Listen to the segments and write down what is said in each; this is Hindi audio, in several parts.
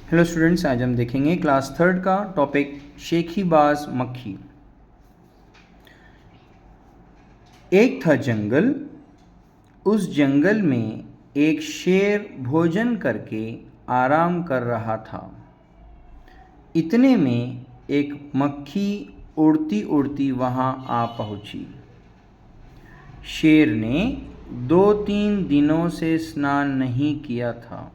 हेलो स्टूडेंट्स, आज हम देखेंगे क्लास थर्ड का टॉपिक शेखीबाज मक्खी। एक था जंगल। उस जंगल में एक शेर भोजन करके आराम कर रहा था। इतने में एक मक्खी उड़ती उड़ती वहाँ आ पहुँची। शेर ने 2-3 दिनों से स्नान नहीं किया था,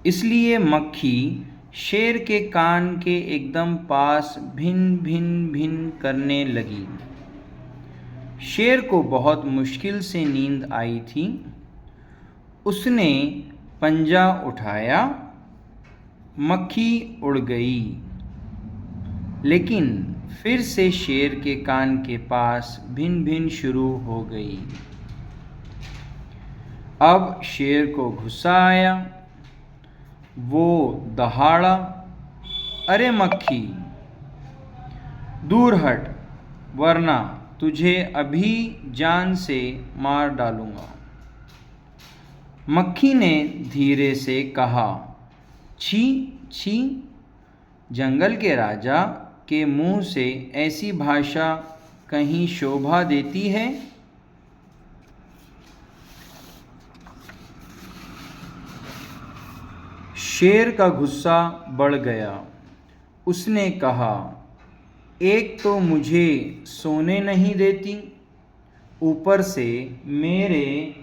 इसलिए मक्खी शेर के कान के एकदम पास भिन भिन भिन करने लगी। शेर को बहुत मुश्किल से नींद आई थी। उसने पंजा उठाया, मक्खी उड़ गई, लेकिन फिर से शेर के कान के पास भिन भिन शुरू हो गई। अब शेर को गुस्सा आया। वो दहाड़ा, अरे मक्खी, दूर हट, वरना तुझे अभी जान से मार डालूंगा। मक्खी ने धीरे से कहा, छी छी, जंगल के राजा के मुंह से ऐसी भाषा कहीं शोभा देती है? शेर का गुस्सा बढ़ गया। उसने कहा, एक तो मुझे सोने नहीं देती, ऊपर से मेरे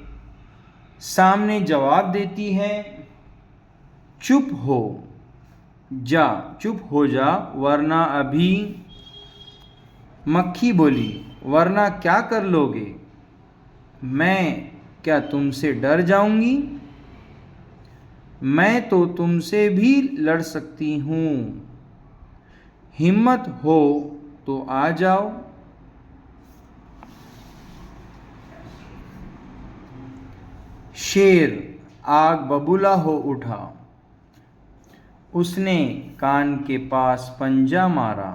सामने जवाब देती है। चुप हो जा, वरना अभी। मक्खी बोली, वरना क्या कर लोगे? मैं क्या तुमसे डर जाऊंगी? मैं तो तुमसे भी लड़ सकती हूँ। हिम्मत हो तो आ जाओ। शेर आग बबूला हो उठा। उसने कान के पास पंजा मारा।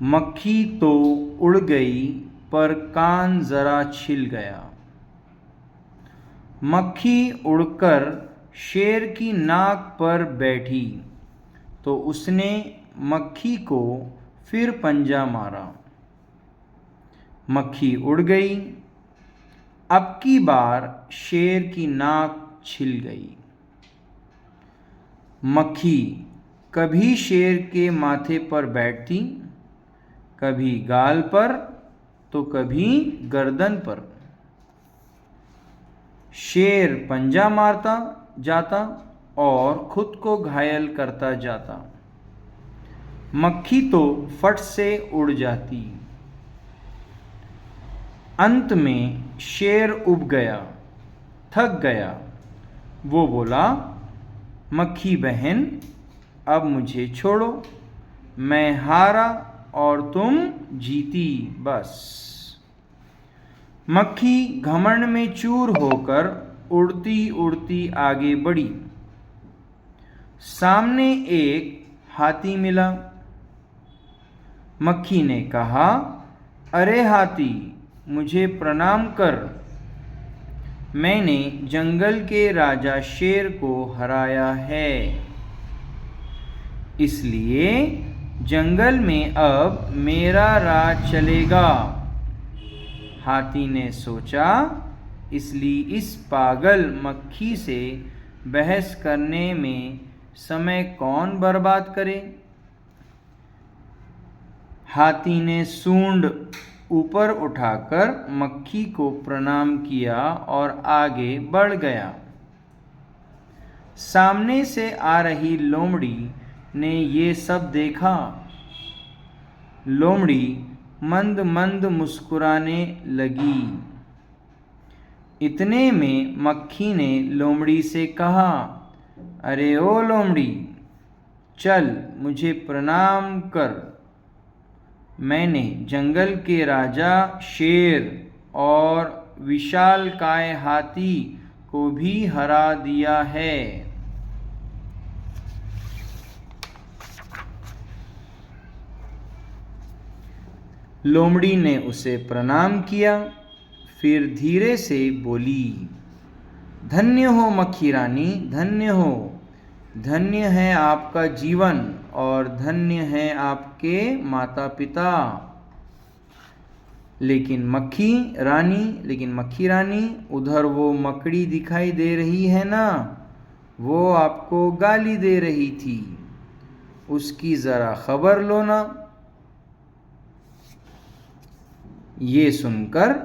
मक्खी तो उड़ गई, पर कान जरा छिल गया। मक्खी उड़कर शेर की नाक पर बैठी तो उसने मक्खी को फिर पंजा मारा। मक्खी उड़ गई। अब की बार शेर की नाक छिल गई। मक्खी कभी शेर के माथे पर बैठती, कभी गाल पर तो कभी गर्दन पर। शेर पंजा मारता जाता और खुद को घायल करता जाता। मक्खी तो फट से उड़ जाती। अंत में शेर उब गया, थक गया। वो बोला, मक्खी बहन, अब मुझे छोड़ो। मैं हारा और तुम जीती, बस। मक्खी घमंड में चूर होकर उड़ती उड़ती आगे बढ़ी। सामने एक हाथी मिला। मक्खी ने कहा, अरे हाथी, मुझे प्रणाम कर। मैंने जंगल के राजा शेर को हराया है, इसलिए जंगल में अब मेरा राज चलेगा। हाथी ने सोचा, इसलिए इस पागल मक्खी से बहस करने में समय कौन बर्बाद करे। हाथी ने सूंड ऊपर उठाकर मक्खी को प्रणाम किया और आगे बढ़ गया। सामने से आ रही लोमड़ी ने ये सब देखा। लोमड़ी मंद मंद मुस्कुराने लगी। इतने में मक्खी ने लोमड़ी से कहा, अरे ओ लोमड़ी, चल मुझे प्रणाम कर। मैंने जंगल के राजा शेर और विशालकाय हाथी को भी हरा दिया है। लोमड़ी ने उसे प्रणाम किया, फिर धीरे से बोली, धन्य हो मक्खी रानी, धन्य हो, धन्य है आपका जीवन और धन्य है आपके माता पिता। लेकिन मक्खी रानी उधर वो मकड़ी दिखाई दे रही है ना, वो आपको गाली दे रही थी, उसकी ज़रा खबर लो ना। ये सुनकर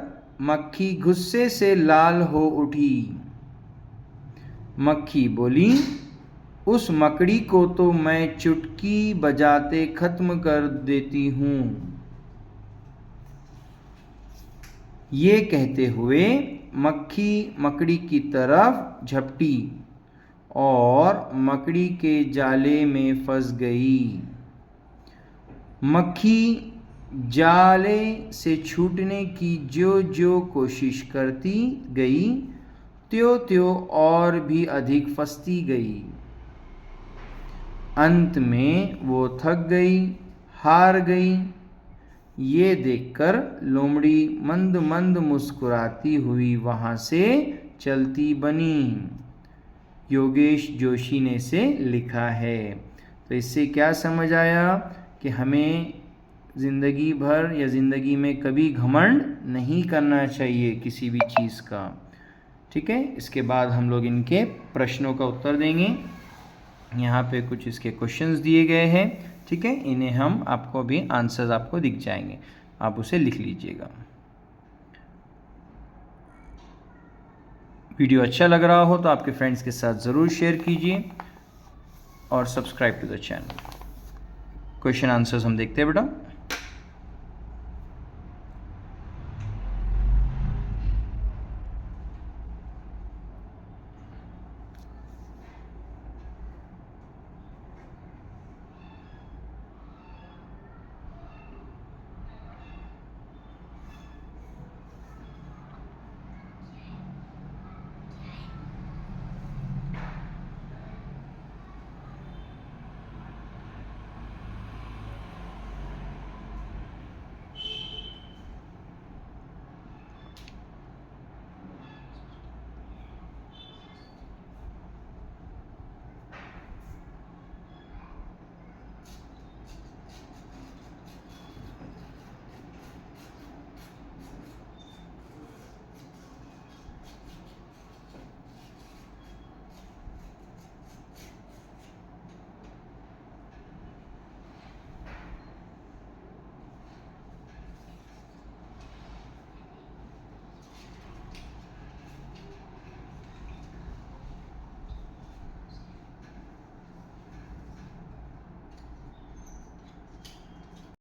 मक्खी गुस्से से लाल हो उठी। मक्खी बोली, उस मकड़ी को तो मैं चुटकी बजाते खत्म कर देती हूँ। ये कहते हुए मक्खी मकड़ी की तरफ झपटी और मकड़ी के जाले में फंस गई। मक्खी जाले से छूटने की जो कोशिश करती गई, त्यों और भी अधिक फंसती गई। अंत में वो थक गई, हार गई। ये देखकर लोमड़ी मंद मंद मुस्कुराती हुई वहाँ से चलती बनी। योगेश जोशी ने इसे लिखा है। तो इससे क्या समझ आया कि हमें ज़िंदगी भर या ज़िंदगी में कभी घमंड नहीं करना चाहिए किसी भी चीज़ का। ठीक है, इसके बाद हम लोग इनके प्रश्नों का उत्तर देंगे। यहाँ पे कुछ इसके क्वेश्चंस दिए गए हैं। ठीक है, इन्हें हम आपको अभी आंसर्स आपको दिख जाएंगे, आप उसे लिख लीजिएगा। वीडियो अच्छा लग रहा हो तो आपके फ्रेंड्स के साथ ज़रूर शेयर कीजिए और subscribe to the channel. Question answers हम देखते हैं बेटा।